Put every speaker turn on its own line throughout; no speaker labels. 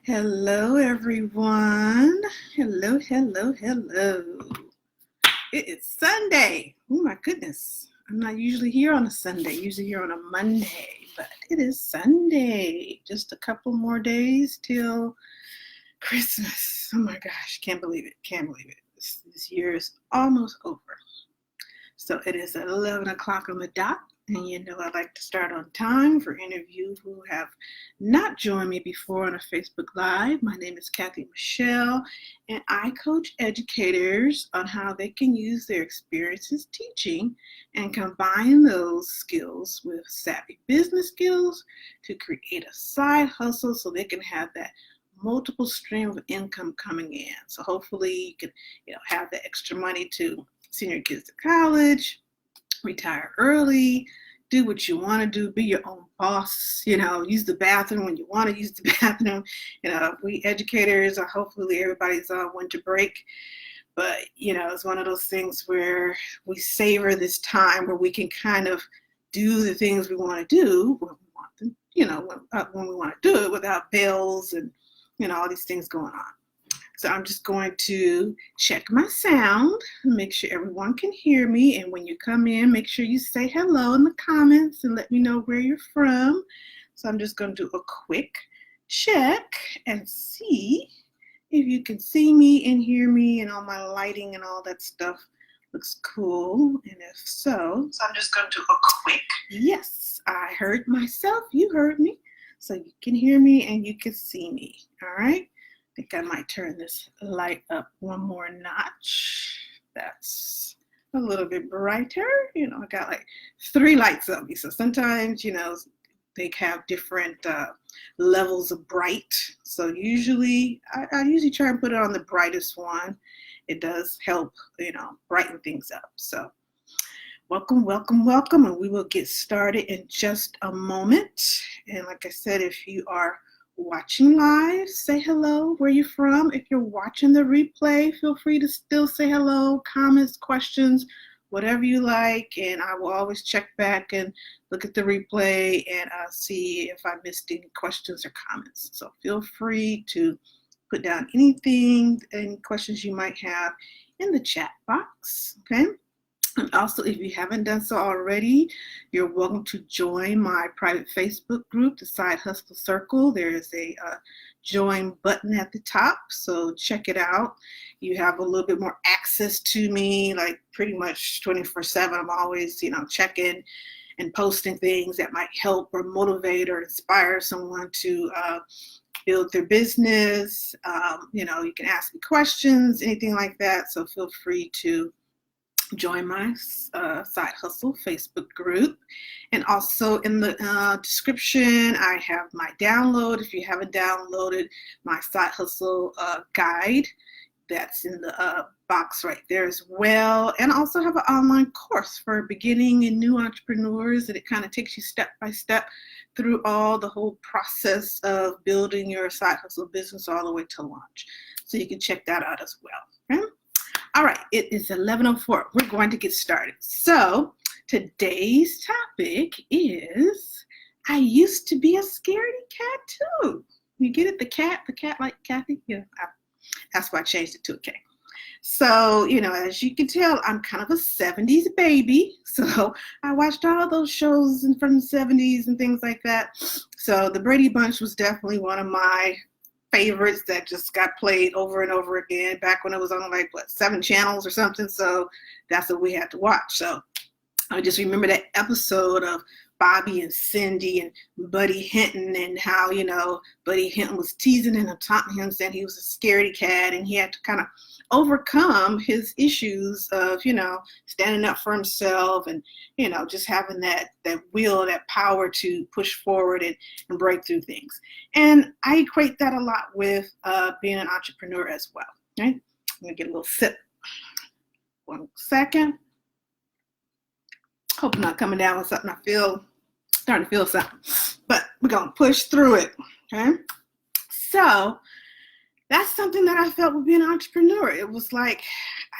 Hello, everyone. Hello, hello, hello. It is Sunday. Oh, my goodness. I'm not usually here on a Sunday, usually here on a Monday, but it is Sunday. Just a couple more days till Christmas. Oh, my gosh. Can't believe it. Can't believe it. This year is almost over. So it is 11 o'clock on the dot. And you know, I like to start on time for any of you who have not joined me before on a Facebook Live. My name is Kathy Michelle, and I coach educators on how they can use their experiences teaching and combine those skills with savvy business skills to create a side hustle so they can have that multiple stream of income coming in. So hopefully you can, have the extra money to send your kids to college, retire early, do what you want to do, be your own boss, use the bathroom when you want to use the bathroom. We educators are hopefully everybody's on winter break, but it's one of those things where we savor this time where we can kind of do the things we want to do when we want them, when we want to do it without bills and all these things going on. So I'm just going to check my sound, make sure everyone can hear me. And when you come in, make sure you say hello in the comments and let me know where you're from. So I'm just going to do a quick check and see if you can see me and hear me, and all my lighting and all that stuff looks cool. And if so I'm just going to do a quick. Yes, I heard myself. You heard me. So you can hear me and you can see me. All right. I think I might turn this light up one more notch. That's a little bit brighter. I got like 3 lights on me. So sometimes, they have different levels of bright. So usually, I usually try and put it on the brightest one. It does help, brighten things up. So welcome, welcome, welcome. And we will get started in just a moment. And like I said, if you are watching live, say hello, where you're from. If you're watching the replay, feel free to still say hello, comments, questions, whatever you like, and I will always check back and look at the replay and see if I missed any questions or comments. So feel free to put down anything, any questions you might have in the chat box, okay? And also, if you haven't done so already, you're welcome to join my private Facebook group, the Side Hustle Circle. There is a join button at the top, so check it out. You have a little bit more access to me, like pretty much 24/7. I'm always, checking and posting things that might help or motivate or inspire someone to build their business. You can ask me questions, anything like that. So feel free to join my Side Hustle Facebook group. And also in the description, I have my download. If you haven't downloaded my Side Hustle guide, that's in the box right there as well. And I also have an online course for beginning and new entrepreneurs, and it kind of takes you step by step through the whole process of building your side hustle business all the way to launch. So you can check that out as well. Okay? All right, it is 11:04. We're going to get started. So today's topic is, I used to be a scaredy cat too. You get it? The cat like Kathy? Yeah, that's why I changed it to a K. So, as you can tell, I'm kind of a 70s baby. So I watched all those shows from the 70s and things like that. So the Brady Bunch was definitely one of my favorites that just got played over and over again back when it was on 7 channels or something. So that's what we had to watch. So I just remember that episode of Bobby and Cindy and Buddy Hinton, and how, Buddy Hinton was teasing him and taunting him, saying he was a scaredy cat, and he had to kind of overcome his issues of, standing up for himself and, just having that will, that power to push forward and break through things. And I equate that a lot with being an entrepreneur as well. Okay? I'm going to get a little sip. 1 second. Hope I'm not coming down with something. Starting to feel something. But we're going to push through it. Okay? So that's something that I felt with being an entrepreneur. It was like,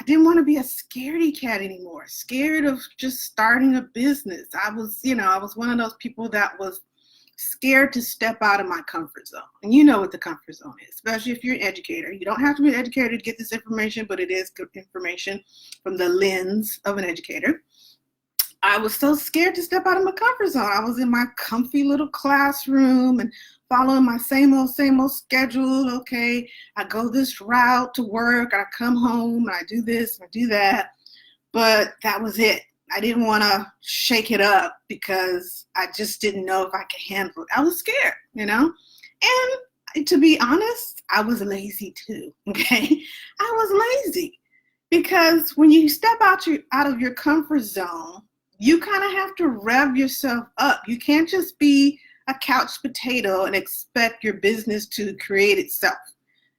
I didn't want to be a scaredy cat anymore, scared of just starting a business. I was one of those people that was scared to step out of my comfort zone. And you know what the comfort zone is, especially if you're an educator. You don't have to be an educator to get this information, but it is good information from the lens of an educator. I was so scared to step out of my comfort zone. I was in my comfy little classroom and following my same old schedule. Okay, I go this route to work, I come home, and I do this, I do that. But that was it. I didn't want to shake it up because I just didn't know if I could handle it. I was scared, And to be honest, I was lazy too, okay? I was lazy because when you step out of your comfort zone, you kind of have to rev yourself up. You can't just be a couch potato and expect your business to create itself.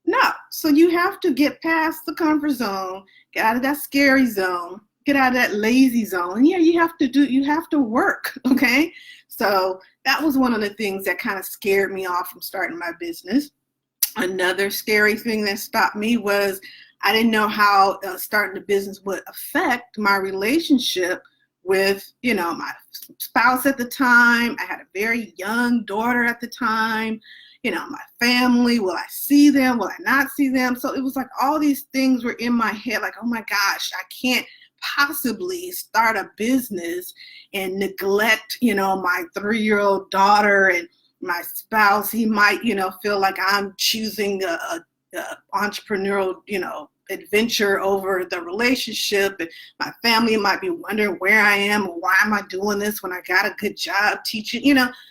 No, so you have to get past the comfort zone, get out of that scary zone, get out of that lazy zone. And you have to work, okay? So that was one of the things that kind of scared me off from starting my business. Another scary thing that stopped me was I didn't know how starting a business would affect my relationship with, my spouse at the time. I had a very young daughter at the time. My family, will I see them? Will I not see them? So it was like all these things were in my head, like, oh my gosh, I can't possibly start a business and neglect, my 3-year-old daughter, and my spouse. He might, feel like I'm choosing a entrepreneurial, adventure over the relationship, and my family might be wondering where I am, or why am I doing this when I got a good job teaching,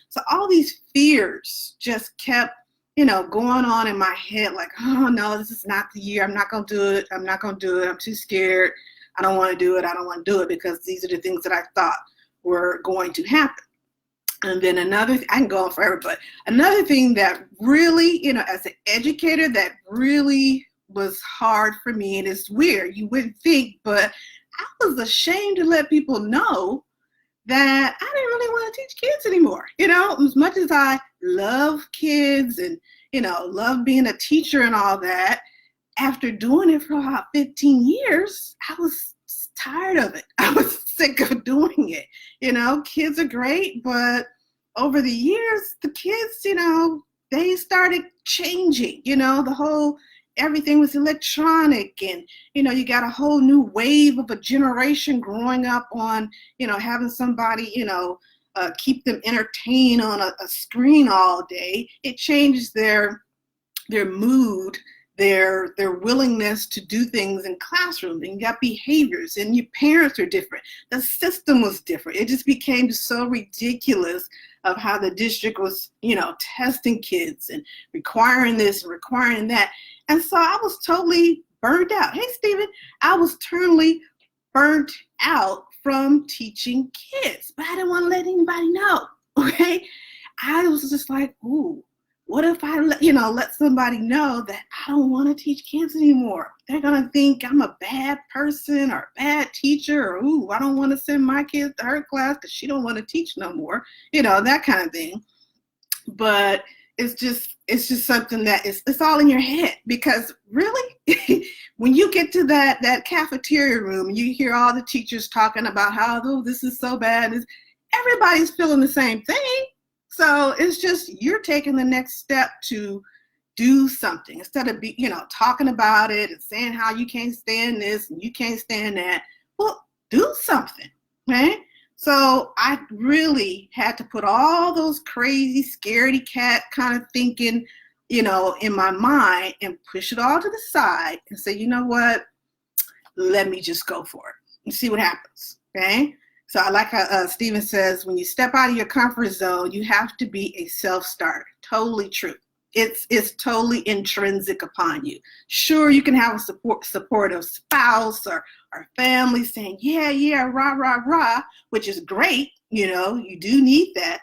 So all these fears just kept, going on in my head, like, oh no, this is not the year. I'm not going to do it. I'm too scared. I don't want to do it because these are the things that I thought were going to happen. And then I can go on forever, but another thing that really, as an educator, that really was hard for me, and it's weird, you wouldn't think, but I was ashamed to let people know that I didn't really want to teach kids anymore. As much as I love kids and, love being a teacher and all that, after doing it for about 15 years, I was tired of it. I was sick of doing it. Kids are great, but over the years, the kids, they started changing, everything was electronic, and, you got a whole new wave of a generation growing up on, having somebody, keep them entertained on a screen all day. It changes their mood, their willingness to do things in classrooms, and you got behaviors, and your parents are different. The system was different. It just became so ridiculous of how the district was, testing kids and requiring this and requiring that. And so I was totally burnt out. Hey, Stephen, I was totally burnt out from teaching kids, but I didn't want to let anybody know, okay? I was just like, ooh, what if I let somebody know that I don't want to teach kids anymore? They're going to think I'm a bad person or a bad teacher, or, ooh, I don't want to send my kids to her class because she don't want to teach no more, that kind of thing. But it's just something that it's all in your head, because really, when you get to that cafeteria room, you hear all the teachers talking about how, oh, this is so bad. Everybody's feeling the same thing. So it's just, you're taking the next step to do something instead of talking about it and saying how you can't stand this and you can't stand that. Well, do something, right? So I really had to put all those crazy, scaredy cat kind of thinking, in my mind, and push it all to the side and say, you know what? Let me just go for it and see what happens, okay? So I like how Stephen says, when you step out of your comfort zone, you have to be a self-starter. Totally true. It's totally intrinsic upon you. Sure, you can have a supportive spouse or family saying, yeah, rah, rah, rah, which is great. You do need that.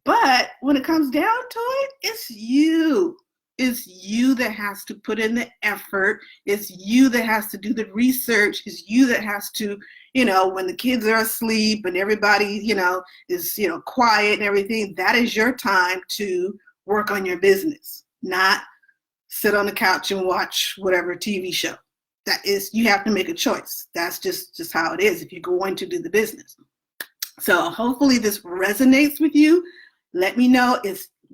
But when it comes down to it, it's you. It's you that has to put in the effort. It's you that has to do the research. It's you that has to, when the kids are asleep and everybody, is, quiet and everything, that is your time to work on your business, not sit on the couch and watch whatever TV show. That is, you have to make a choice. That's just how it is if you're going to do the business. So hopefully this resonates with you. Let me know,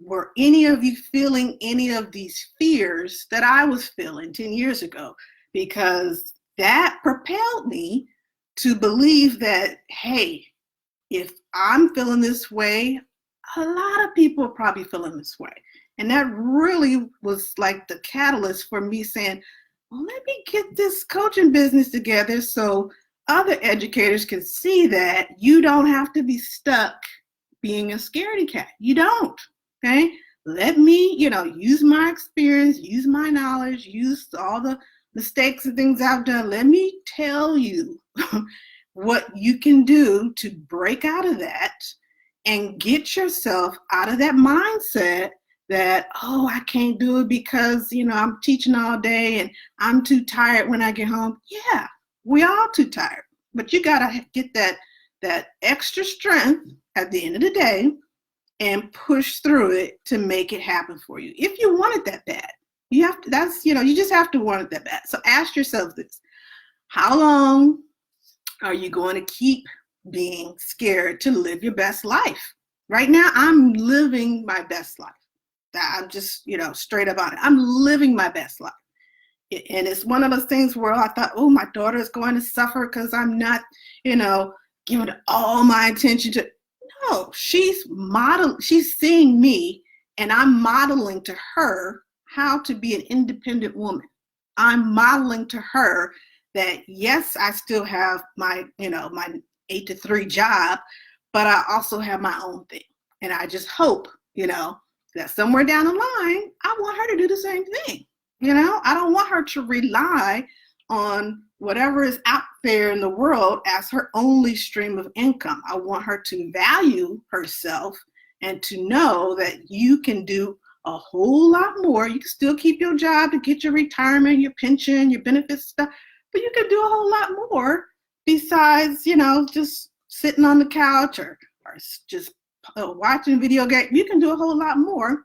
were any of you feeling any of these fears that I was feeling 10 years ago? Because that propelled me to believe that, hey, if I'm feeling this way, a lot of people are probably feeling this way. And that really was like the catalyst for me saying, well, let me get this coaching business together so other educators can see that you don't have to be stuck being a scaredy cat. You don't, okay? Let me, use my experience, use my knowledge, use all the mistakes and things I've done. Let me tell you what you can do to break out of that and get yourself out of that mindset that, oh, I can't do it because, I'm teaching all day and I'm too tired when I get home. Yeah, we all too tired. But you got to get that extra strength at the end of the day and push through it to make it happen for you. If you want it that bad, you just have to want it that bad. So ask yourself this: how long are you going to keep being scared to live your best life? Right now, I'm living my best life. I'm just, straight up on it. I'm living my best life. And it's one of those things where I thought, oh, my daughter is going to suffer because I'm not, giving all my attention to. No, she's seeing me, and I'm modeling to her how to be an independent woman. I'm modeling to her that, yes, I still have my 8 to 3 job, but I also have my own thing. And I just hope, that somewhere down the line, I want her to do the same thing. I don't want her to rely on whatever is out there in the world as her only stream of income. I want her to value herself and to know that you can do a whole lot more. You can still keep your job to get your retirement, your pension, your benefits stuff, but you can do a whole lot more besides, just sitting on the couch or just watching video games. You can do a whole lot more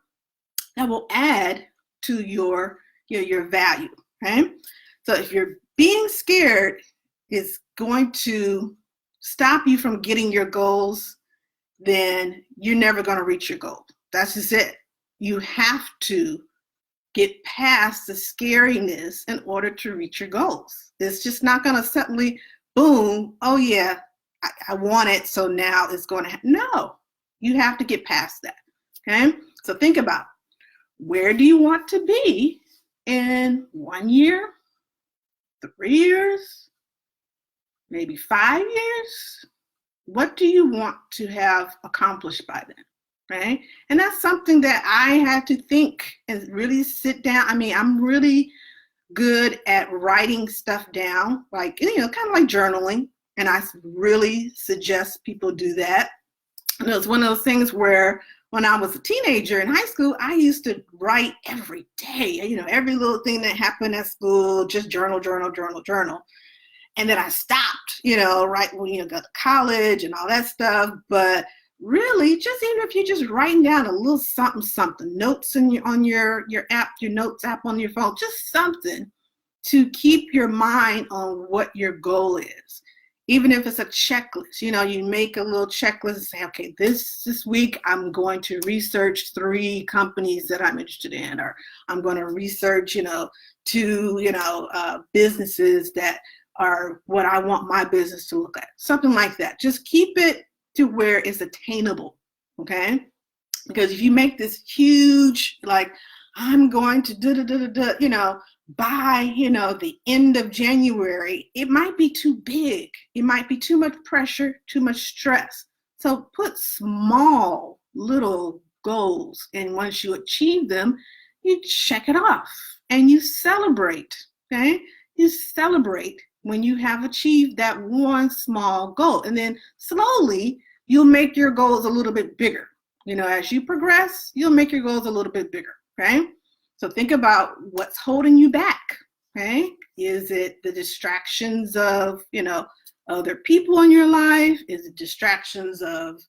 that will add to your value, okay? So if you're being scared is going to stop you from getting your goals, then you're never going to reach your goal. That's just it. You have to get past the scariness in order to reach your goals. It's just not going to suddenly, boom, oh yeah, I want it, so now it's going to happen. No, you have to get past that, okay? So think about, where do you want to be in 1 year, 3 years, maybe 5 years? What do you want to have accomplished by then? Right? And that's something that I had to think and really sit down. I mean, I'm really good at writing stuff down, like, kind of like journaling. And I really suggest people do that. And it was one of those things where when I was a teenager in high school, I used to write every day, every little thing that happened at school, just journal. And then I stopped, right when go to college and all that stuff. But really, just even if you're just writing down a little something, notes on your app, your notes app on your phone, just something to keep your mind on what your goal is. Even if it's a checklist, you make a little checklist and say, okay, this week I'm going to research 3 companies that I'm interested in, or I'm going to research, 2, businesses that are what I want my business to look at. Something like that. Just keep it to where it's attainable, okay? Because if you make this huge, like, I'm going to by, the end of January, it might be too big. It might be too much pressure, too much stress. So put small little goals. And once you achieve them, you check it off and you celebrate, okay? You celebrate when you have achieved that one small goal. And then slowly, you'll make your goals a little bit bigger. As you progress, you'll make your goals a little bit bigger, okay? So think about what's holding you back, okay? Is it the distractions of, other people in your life? Is it distractions of,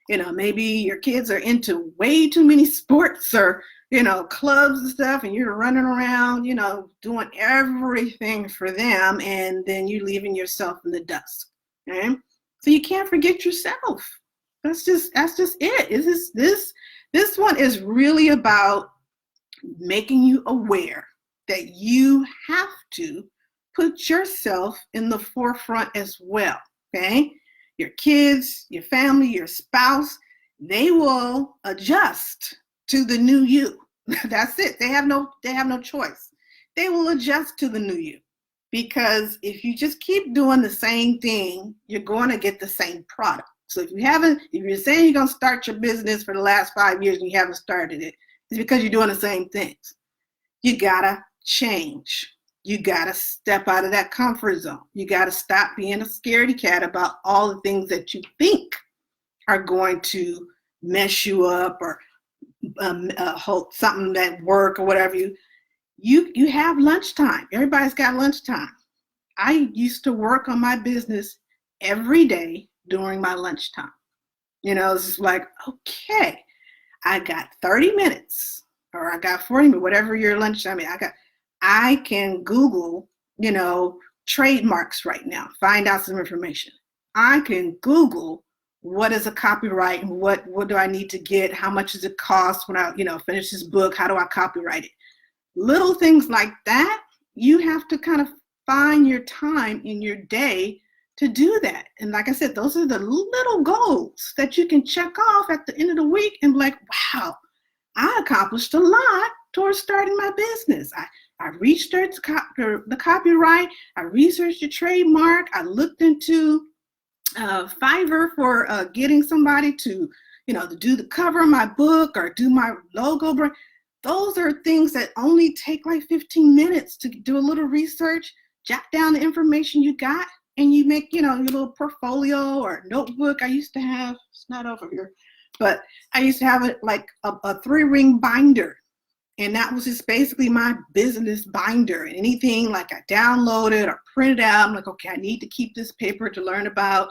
maybe your kids are into way too many sports or, clubs and stuff, and you're running around, doing everything for them, and then you're leaving yourself in the dust, okay? So you can't forget yourself. That's just it. This one is really about making you aware that you have to put yourself in the forefront as well. Okay? Your kids, your family, your spouse, they will adjust to the new you. That's it. They have no choice. They will adjust to the new you. Because if you just keep doing the same thing, you're going to get the same product. So if you're saying you're going to start your business for the last 5 years and you haven't started it, it's because you're doing the same things. You gotta change. You gotta step out of that comfort zone. You gotta stop being a scaredy cat about all the things that you think are going to mess you up or hold something at work or whatever. You have lunchtime. Everybody's got lunchtime. I used to work on my business every day during my lunchtime. It's just like, okay, I got 30 minutes or I got 40 minutes, whatever your lunchtime is. I can Google, trademarks right now, find out some information. I can Google what is a copyright and what do I need to get? How much does it cost when I, finish this book? How do I copyright it? Little things like that, you have to kind of find your time in your day to do that. And like I said, those are the little goals that you can check off at the end of the week and be like, wow, I accomplished a lot towards starting my business. I researched the copyright. I researched the trademark. I looked into Fiverr for getting somebody to do the cover of my book or do my logo brand. Those are things that only take like 15 minutes to do a little research, jot down the information you got, and you make, your little portfolio or notebook. I used to have, it's not over here, but I used to have it like a 3-ring binder. And that was just basically my business binder. And anything like I downloaded or printed out, I'm like, okay, I need to keep this paper to learn about,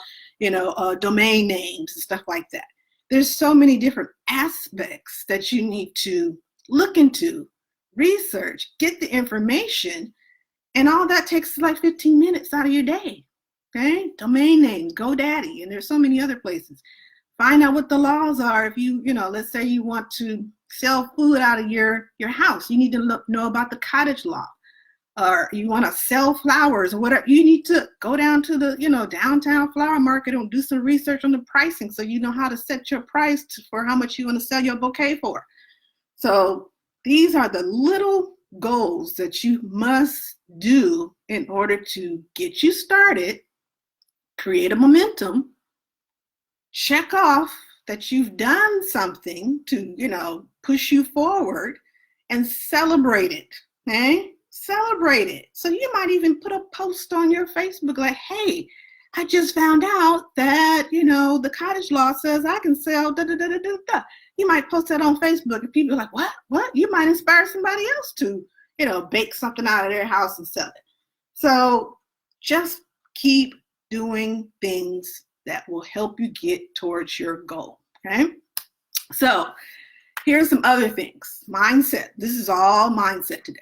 domain names and stuff like that. There's so many different aspects that you need to look into, research, get the information, and all that takes like 15 minutes out of your day. Okay? Domain names, GoDaddy, and there's so many other places. Find out what the laws are. If you, let's say you want to sell food out of your house, you need to know about the cottage law. Or you want to sell flowers or whatever, you need to go down to the, downtown flower market and do some research on the pricing so you know how to set your price for how much you want to sell your bouquet for. So these are the little goals that you must do in order to get you started, create a momentum, check off that you've done something to, push you forward, and celebrate it, okay? Celebrate it. So you might even put a post on your Facebook like, hey, I just found out that, the cottage law says I can sell da-da-da-da-da-da. You might post that on Facebook and people are like, what? You might inspire somebody else to, bake something out of their house and sell it. So just keep doing things that will help you get towards your goal, okay? So here's some other things. Mindset. This is all mindset today.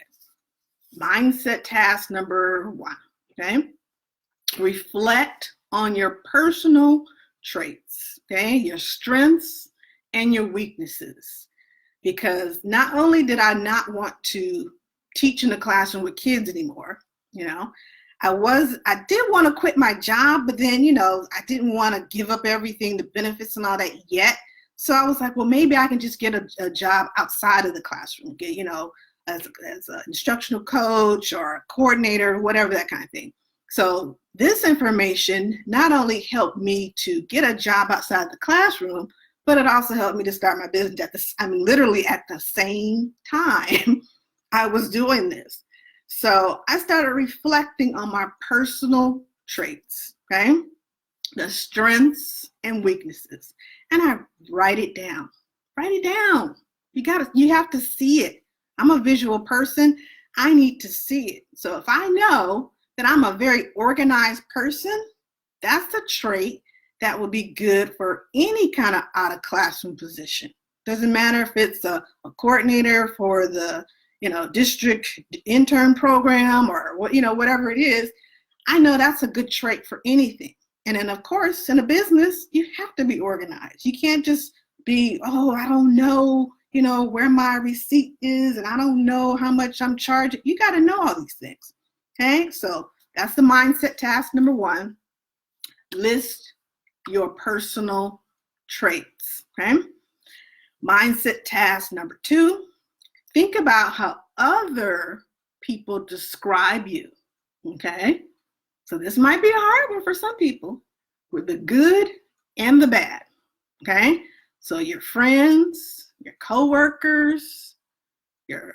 Mindset task number 1, okay? Reflect on your personal traits, okay? Your strengths and your weaknesses. Because not only did I not want to teach in the classroom with kids anymore, I did want to quit my job, but then, I didn't want to give up everything, the benefits and all that yet. So I was like, well, maybe I can just get a job outside of the classroom, get, as an instructional coach or a coordinator, whatever, that kind of thing. So this information not only helped me to get a job outside the classroom, but it also helped me to start my business literally at the same time I was doing this. So I started reflecting on my personal traits, okay? The strengths and weaknesses. And I write it down. Write it down. You have to see it. I'm a visual person. I need to see it. So if I know that I'm a very organized person, that's a trait that would be good for any kind of out of classroom position. Doesn't matter if it's a coordinator for the district intern program or whatever it is. I know that's a good trait for anything. And then, of course, in a business, you have to be organized. You can't just be, oh, I don't know, where my receipt is, and I don't know how much I'm charging. You got to know all these things. Okay, so that's the mindset task number one. List your personal traits. Okay, mindset task number two. Think about how other people describe you. Okay, so this might be a hard one for some people, with the good and the bad. Okay, so your friends, your coworkers, your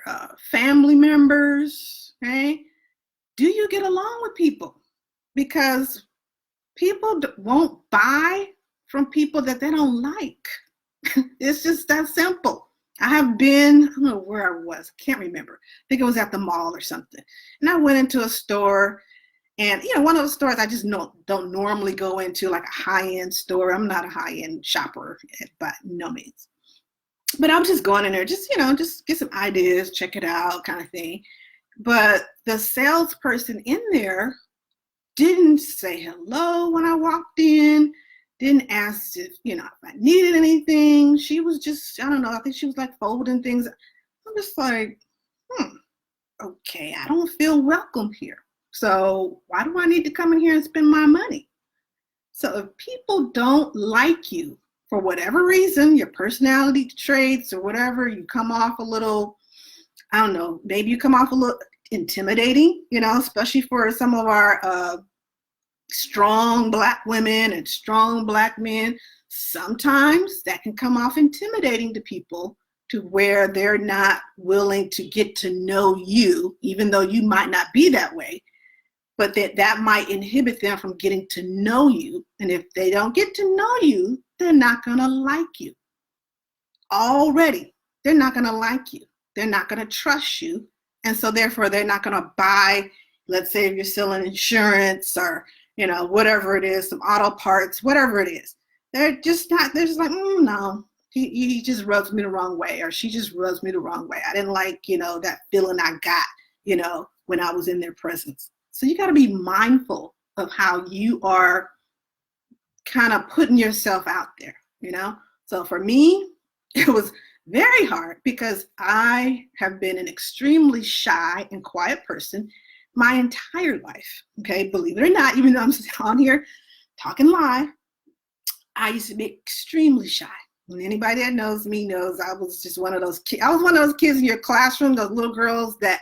family members. Okay, do you get along with people? Because people won't buy from people that they don't like. It's just that simple. I have been, I don't know where I was, can't remember. I think it was at the mall or something. And I went into a store, and one of those stores I just don't normally go into, like a high-end store. I'm not a high-end shopper by no means. But I was just going in there, just get some ideas, check it out, kind of thing. But the salesperson in there didn't say hello when I walked in, didn't ask if I needed anything. She was just, I don't know, I think she was like folding things. I'm just like, okay, I don't feel welcome here. So why do I need to come in here and spend my money? So if people don't like you for whatever reason, your personality traits or whatever, you come off a little, I don't know, maybe you come off a little intimidating, especially for some of our strong Black women and strong Black men. Sometimes that can come off intimidating to people, to where they're not willing to get to know you, even though you might not be that way. But that might inhibit them from getting to know you. And if they don't get to know you, they're not going to like you. Already, they're not going to like you. They're not going to trust you. And so therefore, they're not going to buy, let's say if you're selling insurance or, whatever it is, some auto parts, whatever it is. They're just like, no, he just rubs me the wrong way, or she just rubs me the wrong way. I didn't like, that feeling I got, when I was in their presence. So you got to be mindful of how you are kind of putting yourself out there, So for me, it was very hard because I have been an extremely shy and quiet person my entire life. Okay, believe it or not, even though I'm on here talking live, I used to be extremely shy. And anybody that knows me knows I was just one of those kids. I was one of those kids in your classroom, those little girls that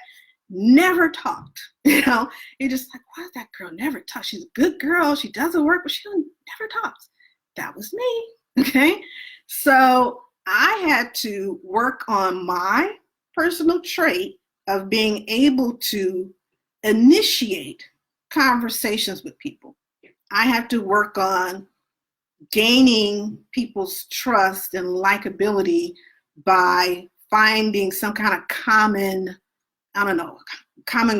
never talked. You're just like, why does that girl never talk? She's a good girl. She does her work, but she never talks. That was me. Okay. So I had to work on my personal trait of being able to initiate conversations with people. I had to work on gaining people's trust and likability by finding some kind of common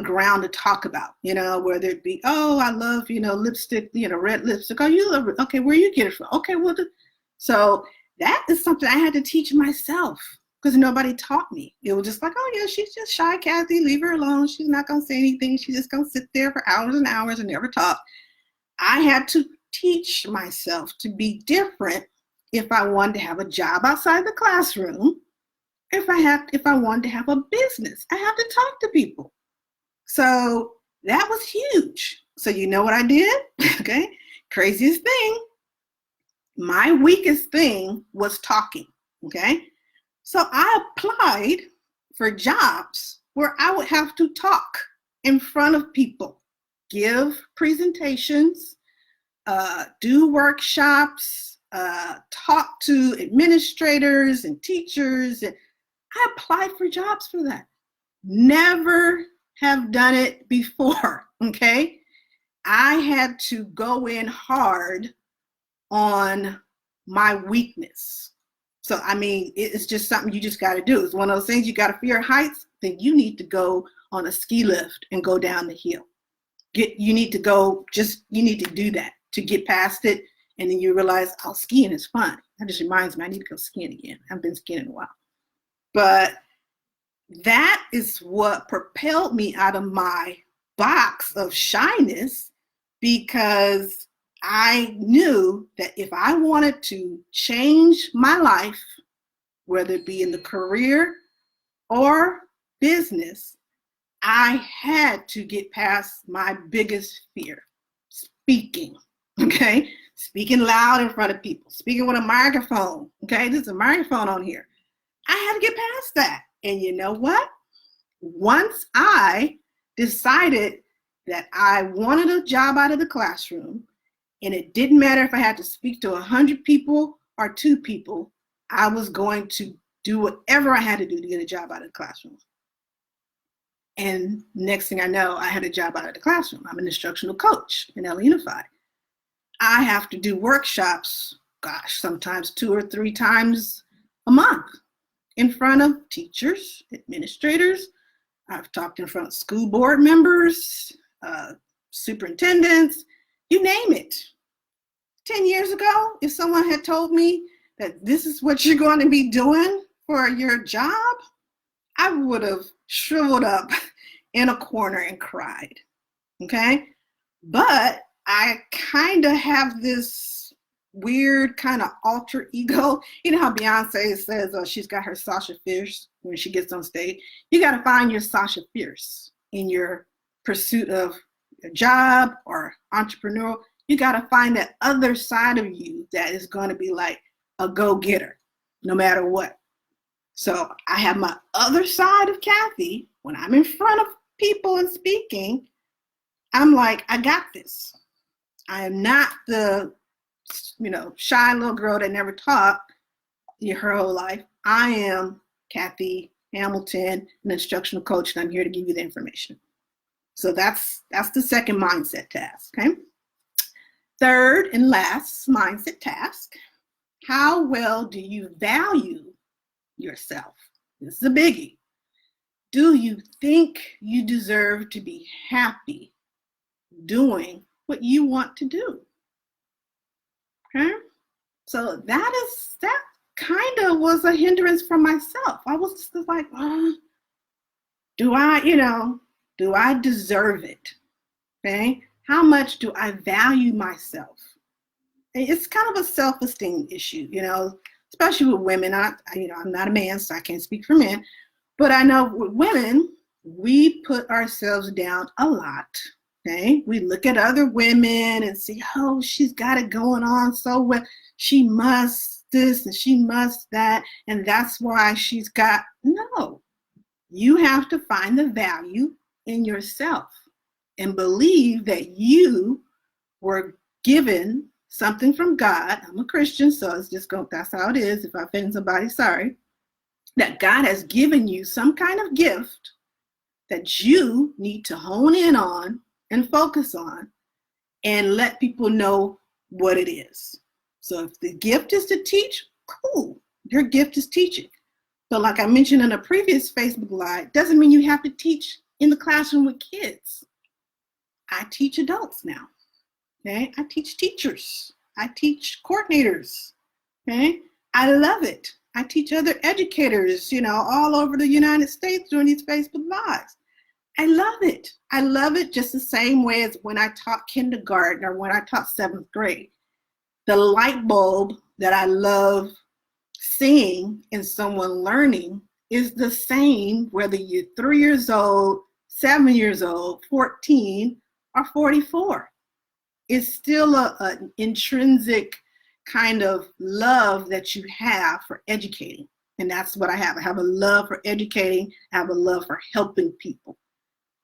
ground to talk about, whether it be, oh, I love, lipstick, red lipstick. Oh, you love it. Okay, where you get it from? Okay, well, so that is something I had to teach myself because nobody taught me. It was just like, oh yeah, she's just shy, Kathy, leave her alone. She's not going to say anything. She's just going to sit there for hours and hours and never talk. I had to teach myself to be different if I wanted to have a job outside the classroom. If I wanted to have a business, I have to talk to people. So that was huge. So you know what I did? Okay. Craziest thing. My weakest thing was talking. Okay. So I applied for jobs where I would have to talk in front of people, give presentations, do workshops, talk to administrators and teachers. And I applied for jobs for that. Never have done it before, okay? I had to go in hard on my weakness. So, it's just something you just got to do. It's one of those things, you got to fear heights, then you need to go on a ski lift and go down the hill. You need to do that to get past it. And then you realize, oh, skiing is fun. That just reminds me, I need to go skiing again. I haven't been skiing in a while. But that is what propelled me out of my box of shyness, because I knew that if I wanted to change my life, whether it be in the career or business, I had to get past my biggest fear, speaking, okay? Speaking loud in front of people, speaking with a microphone, okay? There's a microphone on here. I had to get past that. And you know what? Once I decided that I wanted a job out of the classroom, and it didn't matter if I had to speak to 100 people or 2 people, I was going to do whatever I had to do to get a job out of the classroom. And next thing I know, I had a job out of the classroom. I'm an instructional coach in LA Unified. I have to do workshops, sometimes 2 or 3 times a month in front of teachers, administrators. I've talked in front of school board members, superintendents, you name it. 10 years ago, if someone had told me that this is what you're going to be doing for your job, I would have shriveled up in a corner and cried, okay? But I kind of have this weird kind of alter ego. You know how Beyonce says she's got her Sasha Fierce when she gets on stage? You got to find your Sasha Fierce in your pursuit of a job or entrepreneurial. You got to find that other side of you that is going to be like a go-getter no matter what. So I have my other side of Kathy. When I'm in front of people and speaking, I'm like, I got this. I am not the, shy little girl that never talked her whole life. I am Kathy Hamilton, an instructional coach, and I'm here to give you the information. So that's the second mindset task, okay? Third and last mindset task, how well do you value yourself? This is a biggie. Do you think you deserve to be happy doing what you want to do? Okay? So that kind of was a hindrance for myself. I was just like, do I deserve it? Okay? How much do I value myself? It's kind of a self-esteem issue, especially with women. I'm not a man, so I can't speak for men, but I know with women, we put ourselves down a lot. Okay, we look at other women and see, oh, she's got it going on so well. She must this and she must that, and that's why she's got. No, you have to find the value in yourself and believe that you were given something from God. I'm a Christian, so that's how it is. If I offend somebody, sorry. That God has given you some kind of gift that you need to hone in on and focus on and let people know what it is. So if the gift is to teach, cool. Your gift is teaching. So like I mentioned in a previous Facebook Live, doesn't mean you have to teach in the classroom with kids. I teach adults now. Okay, I teach teachers. I teach coordinators. Okay, I love it. I teach other educators, all over the United States doing these Facebook Lives. I love it. I love it just the same way as when I taught kindergarten or when I taught 7th grade. The light bulb that I love seeing in someone learning is the same whether you're 3 years old, 7 years old, 14, or 44. It's still an intrinsic kind of love that you have for educating. And that's what I have. I have a love for educating. I have a love for helping people.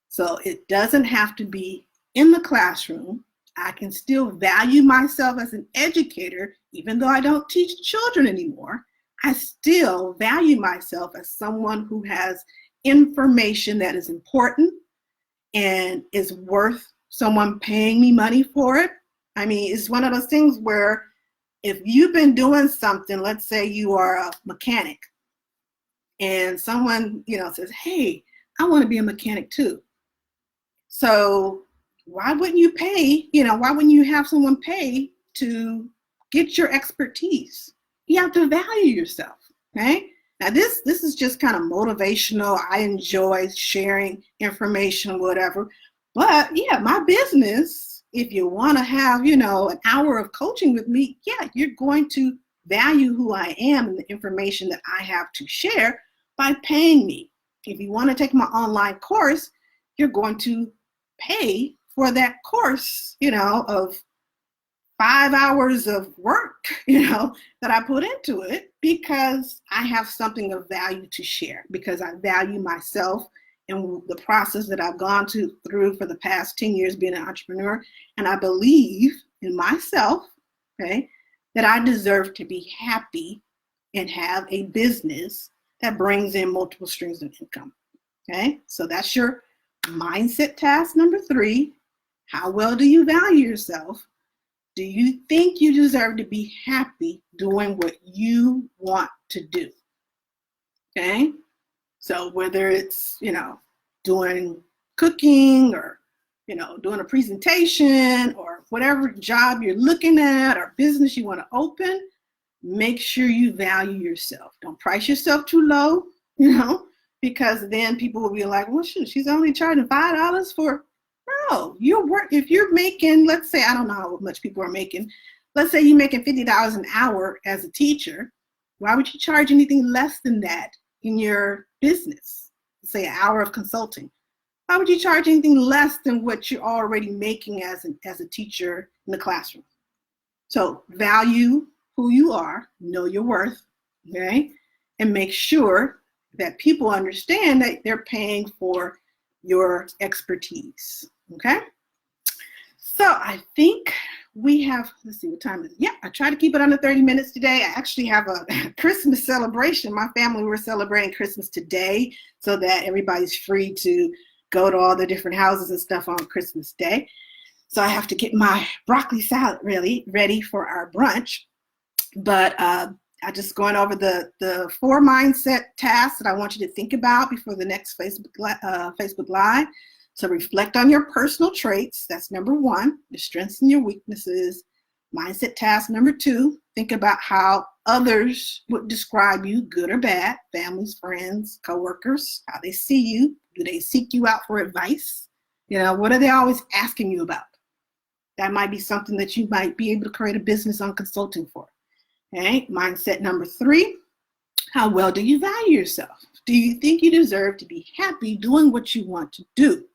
So it doesn't have to be in the classroom. I can still value myself as an educator, even though I don't teach children anymore. I still value myself as someone who has information that is important and is worth someone paying me money for it. I mean, it's one of those things where if you've been doing something, let's say you are a mechanic, and someone, says, hey, I want to be a mechanic too. So why wouldn't you pay, why wouldn't you have someone pay to get your expertise? You have to value yourself, okay? Now this is just kind of motivational. I enjoy sharing information, whatever. But yeah, my business if you want to have, an hour of coaching with me, yeah, you're going to value who I am and the information that I have to share by paying me. If you want to take my online course, you're going to pay for that course, of 5 hours of work, that I put into it, because I have something of value to share, because I value myself and the process that I've gone through for the past 10 years being an entrepreneur. And I believe in myself, okay, that I deserve to be happy and have a business that brings in multiple streams of income. Okay, so that's your mindset task number 3. How well do you value yourself? Do you think you deserve to be happy doing what you want to do? Okay, so whether it's, doing cooking, or, doing a presentation, or whatever job you're looking at or business you want to open, make sure you value yourself. Don't price yourself too low, because then people will be like, well, shoot, she's only charging $5 for. No, if you're making, let's say, I don't know how much people are making. Let's say you're making $50 an hour as a teacher. Why would you charge anything less than that in your business? Say an hour of consulting. Why would you charge anything less than what you're already making as a teacher in the classroom? So value who you are, know your worth, okay? And make sure that people understand that they're paying for your expertise, okay? So I think we have, let's see what time is it. Yeah, I try to keep it under 30 minutes today. I actually have a Christmas celebration. My family, we're celebrating Christmas today so that everybody's free to go to all the different houses and stuff on Christmas Day. So I have to get my broccoli salad really ready for our brunch. But I just going over the 4 mindset tasks that I want you to think about before the next Facebook Live. So reflect on your personal traits. That's number 1, your strengths and your weaknesses. Mindset task number 2, think about how others would describe you, good or bad, families, friends, coworkers, how they see you. Do they seek you out for advice? What are they always asking you about? That might be something that you might be able to create a business on consulting for. Okay, mindset number 3, how well do you value yourself? Do you think you deserve to be happy doing what you want to do?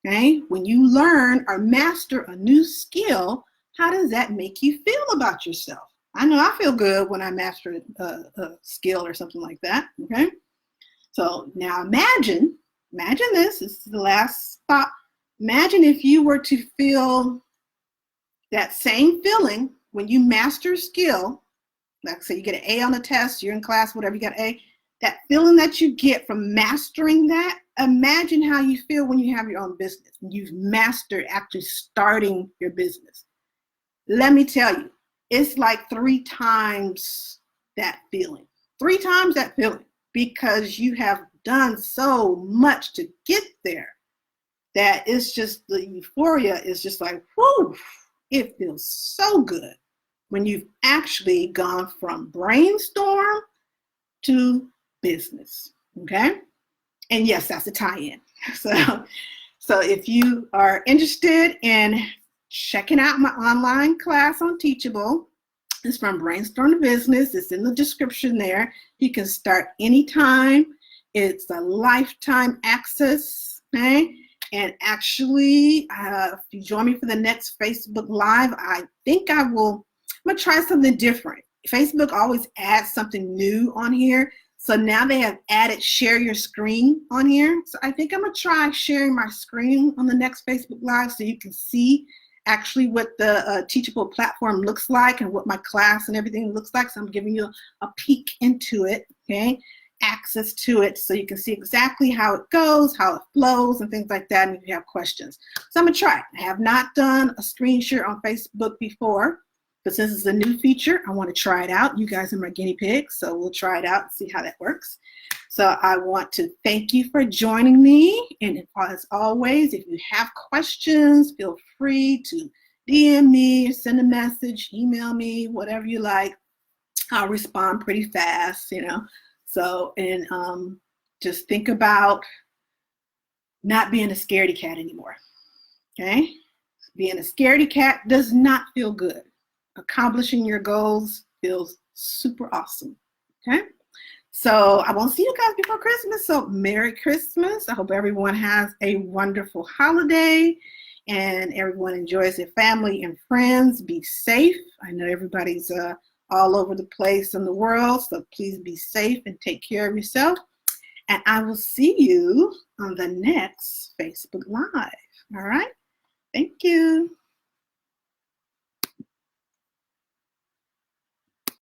Okay, when you learn or master a new skill, how does that make you feel about yourself? I know I feel good when I master a skill or something like that, okay? So now imagine this is the last thought. Imagine if you were to feel that same feeling when you master a skill. Like say you get an A on the test, you're in class, whatever, you got an A. That feeling that you get from mastering that, imagine how you feel when you have your own business, when you've mastered actually starting your business. Let me tell you, it's like 3 times that feeling. 3 times that feeling, because you have done so much to get there that it's just, the euphoria is just like, whoo, it feels so good when you've actually gone from brainstorm to business, okay? And yes, that's a tie-in. So if you are interested in checking out my online class on Teachable, it's from Brainstorm to Business. It's in the description there. You can start anytime. It's a lifetime access, okay? And actually, if you join me for the next Facebook Live, I think I'm gonna try something different. Facebook always adds something new on here. So now they have added share your screen on here. So I think I'm gonna try sharing my screen on the next Facebook Live so you can see actually what the Teachable platform looks like and what my class and everything looks like. So I'm giving you a peek into it, okay? Access to it so you can see exactly how it goes, how it flows, and things like that, and if you have questions. So I'm gonna try it. I have not done a screen share on Facebook before, but since it's a new feature, I want to try it out. You guys are my guinea pigs, so we'll try it out and see how that works. So I want to thank you for joining me. And as always, if you have questions, feel free to DM me, send a message, email me, whatever you like. I'll respond pretty fast, So, and just think about not being a scaredy cat anymore, okay? Being a scaredy cat does not feel good. Accomplishing your goals feels super awesome. Okay? So I won't see you guys before Christmas. So Merry Christmas. I hope everyone has a wonderful holiday and everyone enjoys their family and friends. Be safe. I know everybody's all over the place in the world, so please be safe and take care of yourself. And I will see you on the next Facebook Live. All right? Thank you.